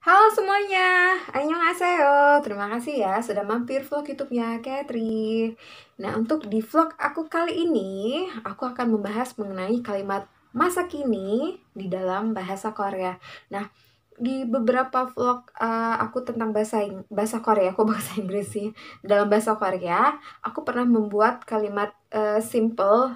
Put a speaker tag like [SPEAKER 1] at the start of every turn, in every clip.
[SPEAKER 1] Halo semuanya, annyeonghaseyo. Terima kasih ya sudah mampir vlog YouTube-nya Katri. Nah, untuk di vlog aku kali ini, aku akan membahas mengenai kalimat masa kini di dalam bahasa Korea. Nah, di beberapa vlog aku tentang bahasa Korea, aku bahasa Inggris sih. Dalam bahasa Korea, aku pernah membuat kalimat simple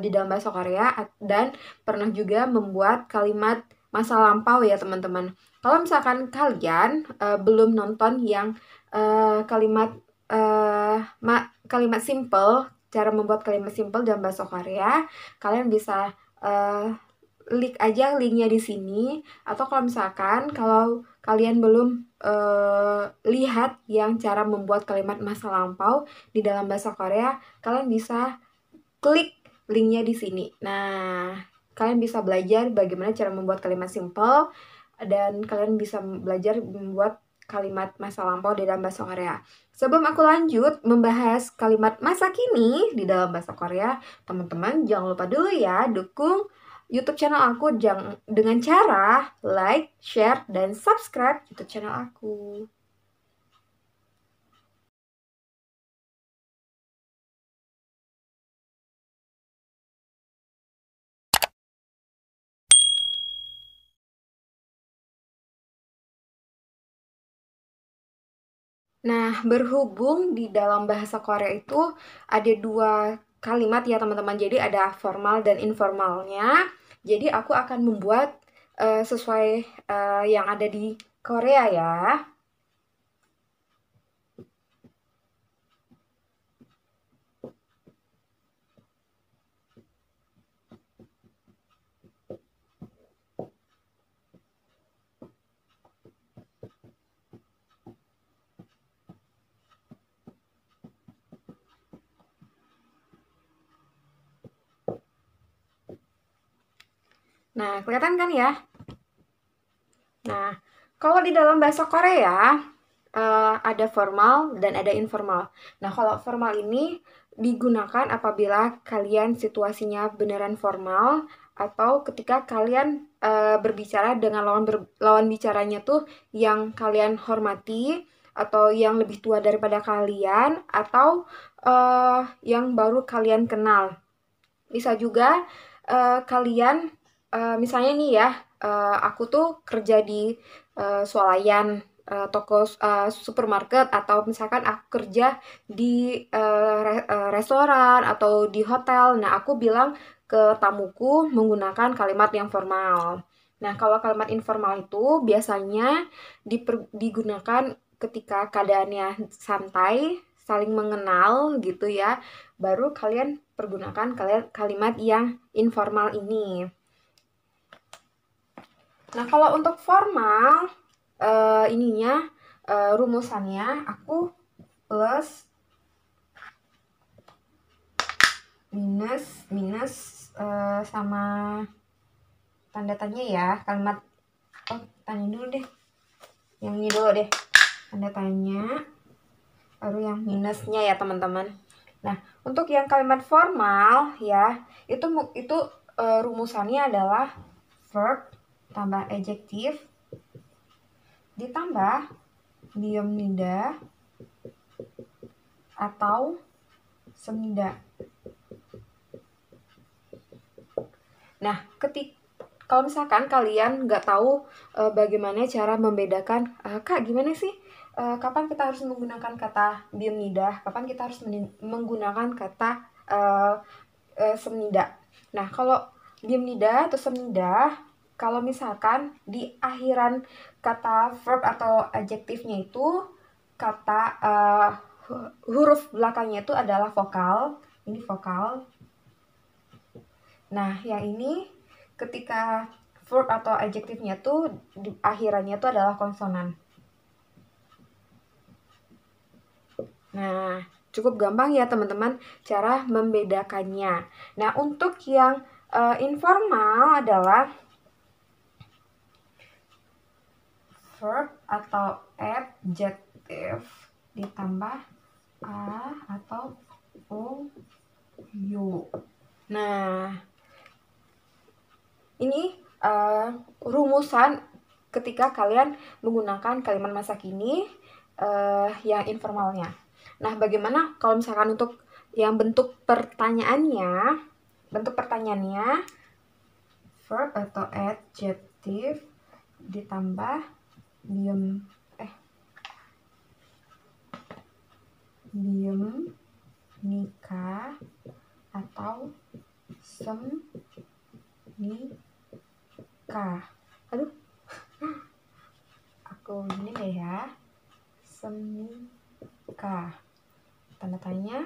[SPEAKER 1] di dalam bahasa Korea dan pernah juga membuat kalimat masa lampau ya teman-teman. Kalau misalkan kalian belum nonton yang kalimat kalimat simple, cara membuat kalimat simple dalam bahasa Korea, kalian bisa klik aja linknya di sini. Atau kalau kalian belum lihat yang cara membuat kalimat masa lampau di dalam bahasa Korea, kalian bisa klik linknya di sini. Nah, kalian bisa belajar bagaimana cara membuat kalimat simple dan kalian bisa belajar membuat kalimat masa lampau di dalam bahasa Korea. Sebelum aku lanjut membahas kalimat masa kini di dalam bahasa Korea, teman-teman jangan lupa dulu ya dukung YouTube channel aku dengan cara like, share, dan subscribe YouTube channel aku. Nah, berhubung di dalam bahasa Korea itu ada dua kalimat ya teman-teman. Jadi ada formal dan informalnya. Jadi aku akan membuat sesuai yang ada di Korea ya. Nah, kelihatan kan ya? Nah, kalau di dalam bahasa Korea ada formal dan ada informal. Nah, kalau formal ini digunakan apabila kalian situasinya beneran formal atau ketika kalian berbicara dengan lawan bicaranya tuh yang kalian hormati atau yang lebih tua daripada kalian atau yang baru kalian kenal. Bisa juga kalian misalnya nih ya, aku tuh kerja di swalayan toko supermarket atau misalkan aku kerja di restoran atau di hotel. Nah, aku bilang ke tamuku menggunakan kalimat yang formal. Nah, kalau kalimat informal itu biasanya digunakan ketika keadaannya santai, saling mengenal gitu ya. Baru kalian pergunakan kalimat yang informal ini. Nah, kalau untuk formal, rumusannya aku plus minus minus sama tanda tanya ya. Kalimat tanya dulu deh. Yang ini dulu deh. Tanda tanya. Baru yang minusnya ya, teman-teman. Nah, untuk yang kalimat formal ya, itu rumusannya adalah verb tambah adjektif ditambah diemnida atau semnida. Nah, kalau misalkan kalian nggak tahu bagaimana cara membedakan, Kak, gimana sih? Kapan kita harus menggunakan kata biemnida? Kapan kita harus menggunakan kata semnida? Nah, kalau biemnida atau semnida, kalau misalkan di akhiran kata verb atau adjektifnya itu kata huruf belakangnya itu adalah vokal. Ini vokal. Nah, yang ini ketika verb atau adjektifnya tuh di akhirannya tuh adalah konsonan. Nah, cukup gampang ya teman-teman cara membedakannya. Nah, untuk yang informal adalah verb atau adjektif ditambah a atau o, you. Nah, ini rumusan ketika kalian menggunakan kalimat masa kini yang informalnya. Nah, bagaimana kalau misalkan untuk yang bentuk pertanyaannya verb atau adjective ditambah diem nikah atau nikah. Aduh, aku gini deh ya, nikah, tanda tanya.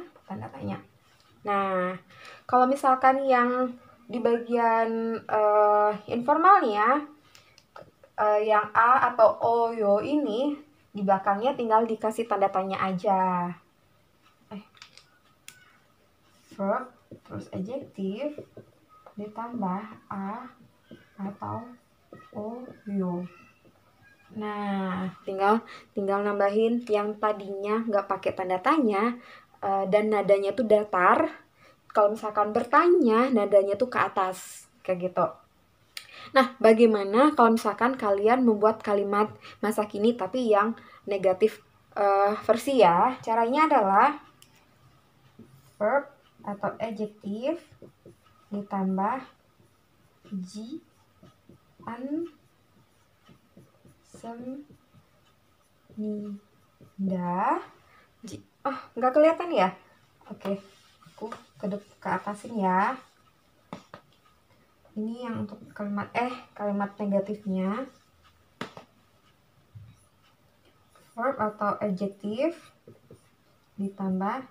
[SPEAKER 1] Nah, kalau misalkan yang di bagian informalnya, yang a atau o yo ini di belakangnya tinggal dikasih tanda tanya aja. Verb terus adjective ditambah a atau o yo. Nah, tinggal nambahin yang tadinya nggak pakai tanda tanya dan nadanya tuh datar. Kalau misalkan bertanya, nadanya tuh ke atas, kayak gitu. Nah, bagaimana kalau misalkan kalian membuat kalimat masa kini tapi yang negatif versi ya? Caranya adalah verb atau adjective ditambah semida. Nggak kelihatan ya? Oke, aku ke atasin ya. Ini yang untuk kalimat negatifnya. Verb atau adjective ditambah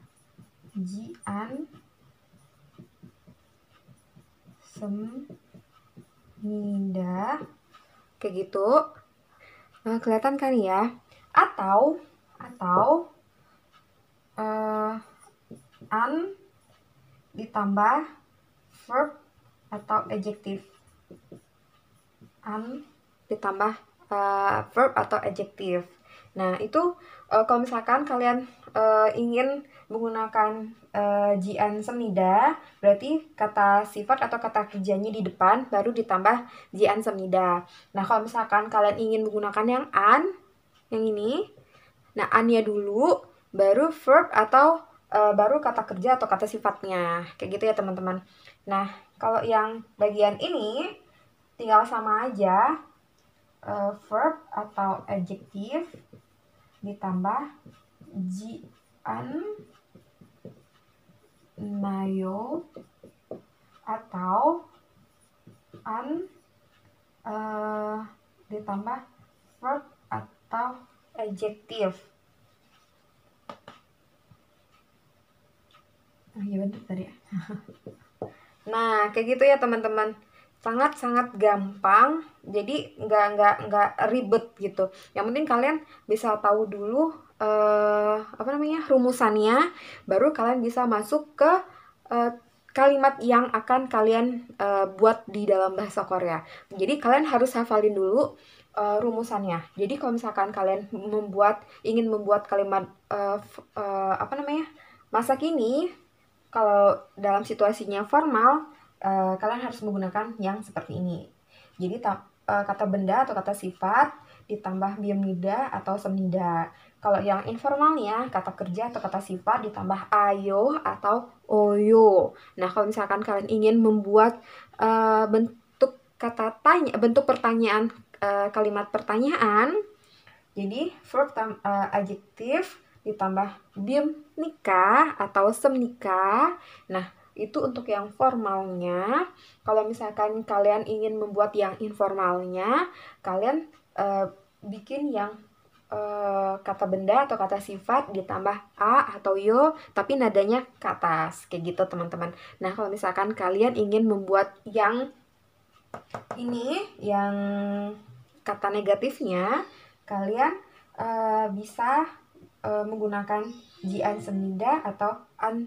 [SPEAKER 1] semida, kayak gitu. Kelihatan kan ya? Atau an ditambah verb atau adjective. An ditambah verb atau adjective. Nah, itu kalau misalkan kalian ingin menggunakan jian semida, berarti kata sifat atau kata kerjanya di depan baru ditambah jian semida. Nah, kalau misalkan kalian ingin menggunakan yang an, yang ini, nah an-nya dulu, baru verb atau baru kata kerja atau kata sifatnya. Kayak gitu ya teman-teman. Nah, kalau yang bagian ini tinggal sama aja, verb atau adjective ditambah jian nayo atau an ditambah verb atau adjective. Iya benar tadi ya. Nah, kayak gitu ya teman-teman. Sangat-sangat gampang, jadi nggak ribet gitu. Yang penting kalian bisa tahu dulu rumusannya, baru kalian bisa masuk ke kalimat yang akan kalian buat di dalam bahasa Korea. Jadi kalian harus hafalin dulu rumusannya. Jadi kalau misalkan kalian ingin membuat kalimat masa kini, kalau dalam situasinya formal, kalian harus menggunakan yang seperti ini. Jadi kata benda atau kata sifat ditambah biomida atau semnida. Kalau yang informalnya, kata kerja atau kata sifat ditambah ayo atau oyo. Nah, kalau misalkan kalian ingin membuat bentuk pertanyaan, kalimat pertanyaan, jadi verb adjektif ditambah bim nikah atau semnikah. Nah, itu untuk yang formalnya. Kalau misalkan kalian ingin membuat yang informalnya, kalian bikin yang kata benda atau kata sifat ditambah a atau yo, tapi nadanya ke atas, kayak gitu teman-teman. Nah, kalau misalkan kalian ingin membuat yang ini, yang kata negatifnya, kalian bisa menggunakan jian semida atau an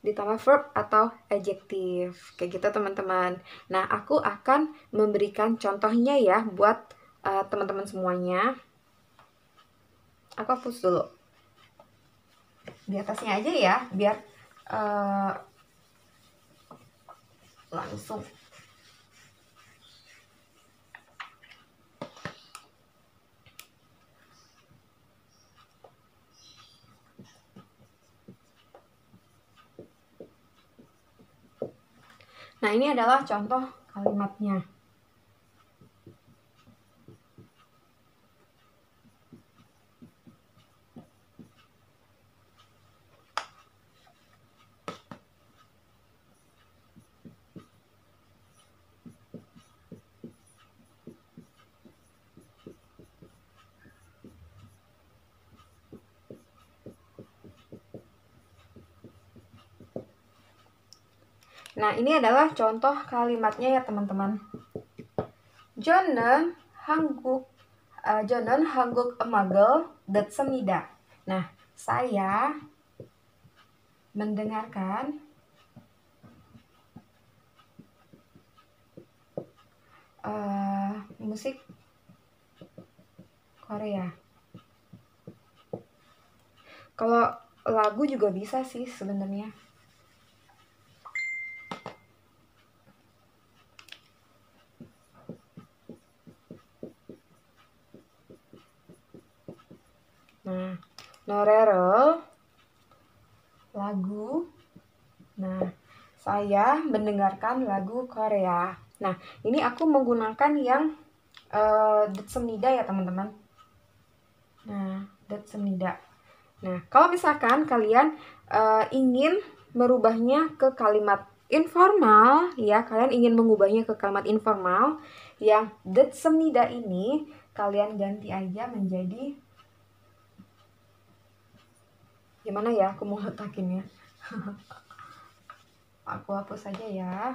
[SPEAKER 1] ditambah verb atau adjektif, kayak gitu teman-teman. Nah, aku akan memberikan contohnya ya buat teman-teman semuanya. Aku hapus dulu di atasnya aja ya, biar langsung. Nah, ini adalah contoh kalimatnya. Nah, ini adalah contoh kalimatnya ya teman-teman. 저는 한국 음악을 듣습니다. Nah, saya mendengarkan musik Korea. Kalau lagu juga bisa sih sebenarnya. Nah, 노래를 lagu. Nah, saya mendengarkan lagu Korea. Nah, ini aku menggunakan yang 듣습니다 ya teman-teman. Nah, 듣습니다. Nah, kalau misalkan kalian ingin merubahnya ke kalimat informal, ya, kalian ingin mengubahnya ke kalimat informal, yang 듣습니다 ini kalian ganti aja menjadi, gimana ya, aku mau letakinnya. Aku hapus saja ya.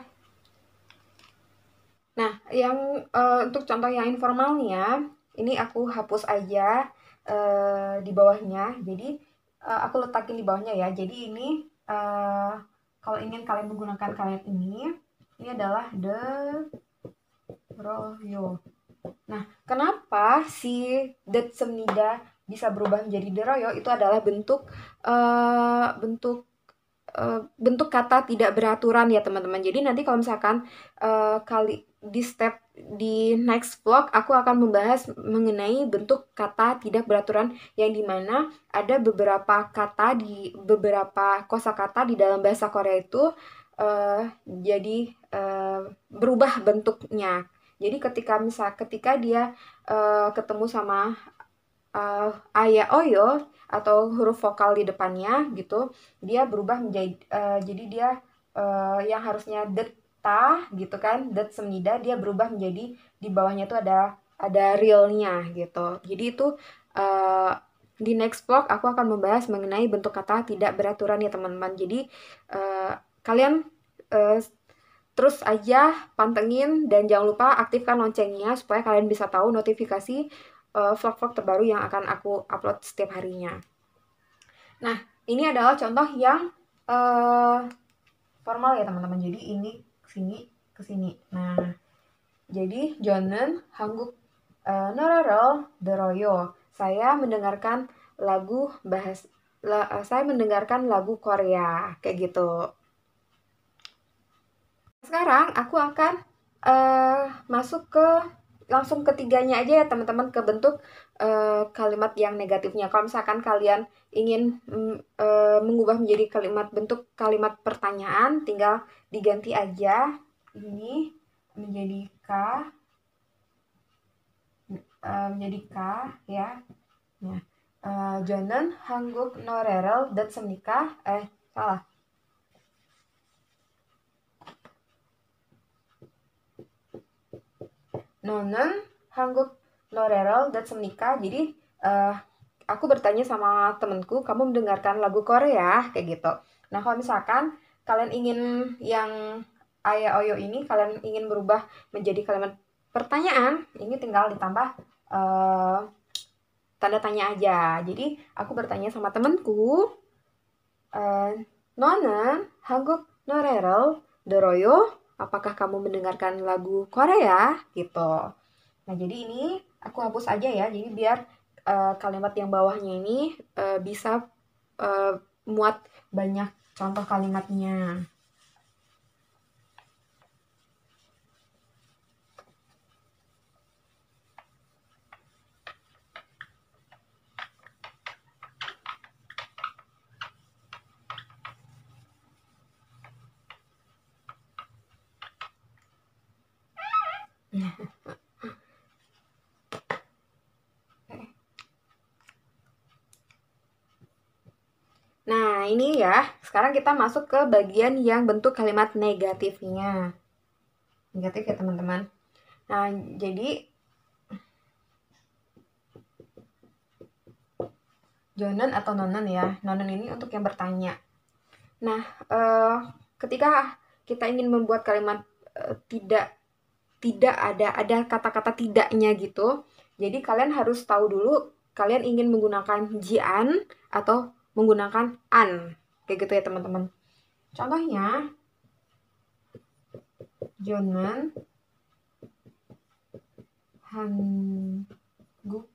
[SPEAKER 1] Nah, yang untuk contoh yang informalnya, ini aku hapus aja di bawahnya. Jadi aku letakin di bawahnya ya. Jadi ini kalau ingin kalian menggunakan kalimat ini adalah the royo. Nah, kenapa si detsemnida bisa berubah menjadi deroyo? Itu adalah bentuk kata tidak beraturan ya teman-teman. Jadi nanti kalau misalkan di next vlog aku akan membahas mengenai bentuk kata tidak beraturan, yang dimana ada beberapa kata di beberapa kosakata di dalam bahasa Korea itu jadi berubah bentuknya. Jadi ketika dia ketemu sama aya oyo atau huruf vokal di depannya gitu, dia berubah menjadi jadi dia yang harusnya deta gitu kan, det semnida, dia berubah menjadi di bawahnya itu ada realnya gitu. Jadi itu uh, di next vlog aku akan membahas mengenai bentuk kata tidak beraturan ya teman-teman. Jadi kalian terus aja pantengin dan jangan lupa aktifkan loncengnya supaya kalian bisa tahu notifikasi vlog-vlog terbaru yang akan aku upload setiap harinya. Nah, ini adalah contoh yang formal ya teman-teman. Jadi ini ke sini. Nah, jadi 저는 한국 노래를 들어요. Saya mendengarkan saya mendengarkan lagu Korea kayak gitu. Sekarang aku akan masuk ke langsung ketiganya aja ya teman-teman, ke bentuk kalimat yang negatifnya. Kalau misalkan kalian ingin mengubah menjadi bentuk kalimat pertanyaan, tinggal diganti aja ini menjadi K ya. Nah, 저는 한국 노래를 듣습니까? Salah. 너는 한국 노래를 듣습니까? Jadi aku bertanya sama temenku, kamu mendengarkan lagu Korea kayak gitu. Nah, kalau misalkan kalian ingin yang aya oyo ini kalian ingin berubah menjadi kalimat pertanyaan, ini tinggal ditambah tanda tanya aja. Jadi aku bertanya sama temenku, 너는 한국 노래를 들어요? Apakah kamu mendengarkan lagu Korea gitu. Nah, jadi ini aku hapus aja ya. Jadi biar kalimat yang bawahnya ini bisa muat banyak contoh kalimatnya. Nah, ini ya. Sekarang kita masuk ke bagian yang bentuk kalimat negatifnya. Negatif ya, teman-teman. Nah, jadi Jonan atau nonen ya. Nonen ini untuk yang bertanya. Nah, ketika kita ingin membuat kalimat tidak ada kata-kata tidaknya gitu. Jadi kalian harus tahu dulu kalian ingin menggunakan jian atau menggunakan an. Kayak gitu ya, teman-teman. Contohnya Jonan 한국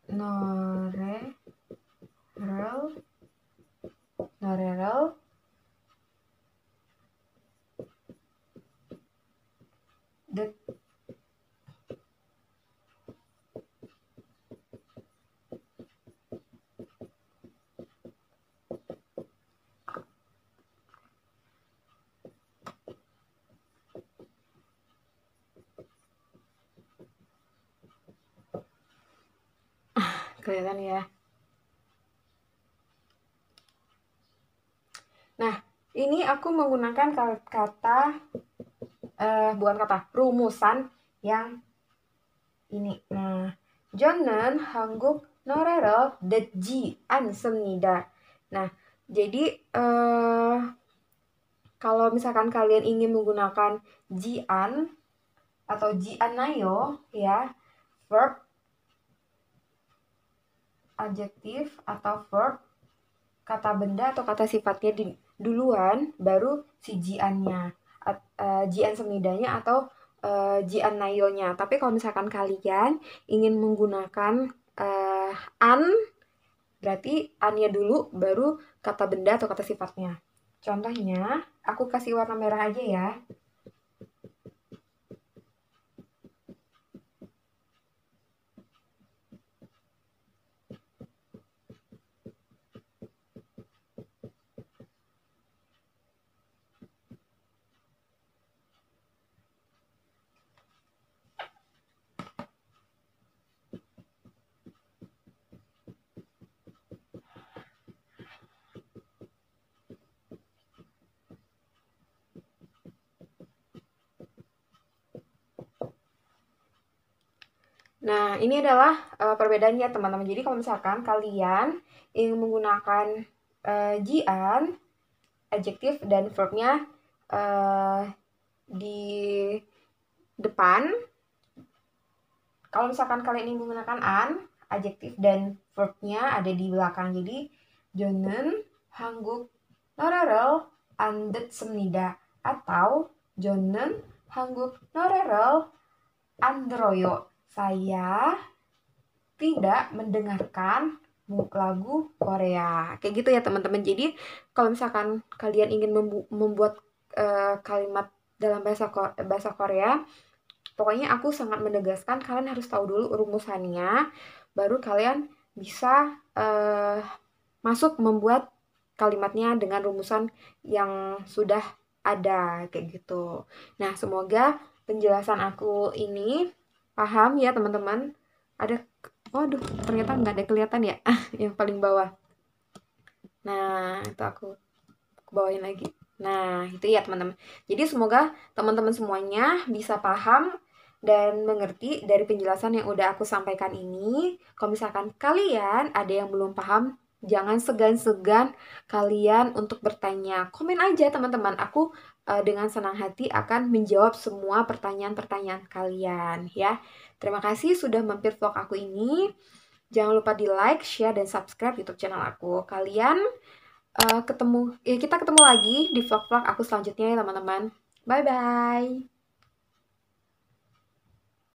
[SPEAKER 1] 노래를 kelihatan ya. Nah, ini aku menggunakan kata bukan kata, rumusan yang ini. Nah, 저는 한국 노래를 듣지 않습니다. Nah, jadi kalau misalkan kalian ingin menggunakan jian atau jianayo ya, verb, adjektif atau verb, kata benda atau kata sifatnya duluan, baru si jiannya, jian semidanya atau jian nayonya. Tapi kalau misalkan kalian ingin menggunakan an, berarti annya dulu, baru kata benda atau kata sifatnya. Contohnya, aku kasih warna merah aja ya. Nah, ini adalah perbedaannya, teman-teman. Jadi kalau misalkan kalian ingin menggunakan jian, adjektif dan verbnya di depan. Kalau misalkan kalian ingin menggunakan an, adjektif dan verbnya ada di belakang. Jadi 저는 한국 노래를 안 듣습니다. Atau 저는 한국 노래를 안 들어요. Saya tidak mendengarkan lagu Korea. Kayak gitu ya, teman-teman. Jadi kalau misalkan kalian ingin membuat kalimat dalam bahasa Korea, pokoknya aku sangat menegaskan kalian harus tahu dulu rumusannya, baru kalian bisa masuk membuat kalimatnya dengan rumusan yang sudah ada, kayak gitu. Nah, semoga penjelasan aku ini paham ya, teman-teman. Ada, waduh, ternyata nggak ada kelihatan ya, yang paling bawah. Nah, itu aku bawain lagi. Nah, itu ya, teman-teman. Jadi semoga teman-teman semuanya bisa paham dan mengerti dari penjelasan yang udah aku sampaikan ini. Kalau misalkan kalian ada yang belum paham, jangan segan-segan kalian untuk bertanya. Komen aja, teman-teman. Aku dengan senang hati akan menjawab semua pertanyaan-pertanyaan kalian ya. Terima kasih sudah mampir vlog aku ini. Jangan lupa di like, share, dan subscribe YouTube channel aku. Kalian kita ketemu lagi di vlog-vlog aku selanjutnya ya, teman-teman. Bye-bye.